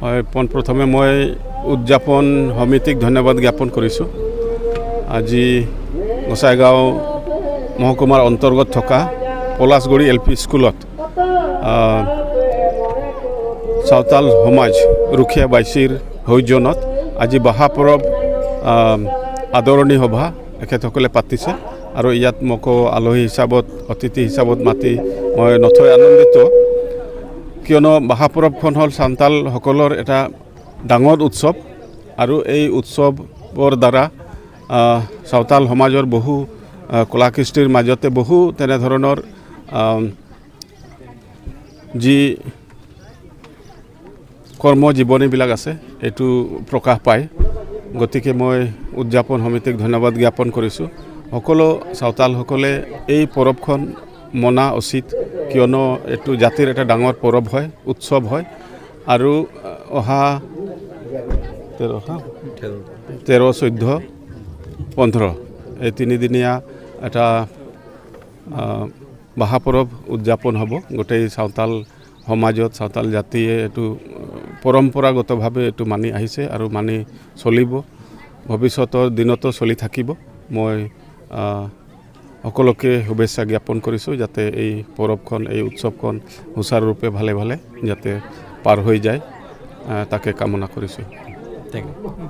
হয়, পোনপ্ৰথমে মই উদযাপন সমিতিক ধন্যবাদ জ্ঞাপন কৰিছোঁ। আজি গোসাইগাঁও মহকুমাৰ অন্তৰ্গত থকা পলাশগুৰি LP স্কুলত চাওতাল সমাজ ৰুখীয়া বাইচিৰ সৌজন্যত আজি বাহা পৰৱ আদৰণি সভা এখেতসকলে পাতিছে আৰু ইয়াত মোকো আলহী হিচাপত অতিথি হিচাপত মাতি মই নথৈ আনন্দিত, কিয়নো বাহা পৰৱখন হ'ল চান্তালসকলৰ এটা ডাঙৰ উৎসৱ আৰু এই উৎসৱৰ দ্বাৰা চাওতাল সমাজৰ বহু কলা কৃষ্টিৰ মাজতে বহু তেনেধৰণৰ যি কৰ্মজীৱনীবিলাক আছে এইটো প্ৰকাশ পায়। গতিকে মই উদযাপন সমিতিক ধন্যবাদ জ্ঞাপন কৰিছোঁ। সকলো চাওতালসকলে এই পৰৱখন মনা উচিত, কিয়নো এইটো জাতিৰ এটা ডাঙৰ পৰৱ হয়, উৎসৱ হয় আৰু অহা 13, 14, 15 এই তিনিদিনীয়া এটা বাহা পৰৱ উদযাপন হ'ব। গোটেই চাওতাল সমাজত চাওতাল জাতিয়ে এইটো পৰম্পৰাগতভাৱে এইটো মানি আহিছে আৰু মানি চলিব, ভৱিষ্যতৰ দিনতো চলি থাকিব। মই সকলোকে শুভেচ্ছা জ্ঞাপন কৰিছোঁ যাতে এই পৰৱখন এই উৎসৱখন সুচাৰুৰূপে ভালে ভালে যাতে পাৰ হৈ যায়, তাকে কামনা কৰিছোঁ। Thank U.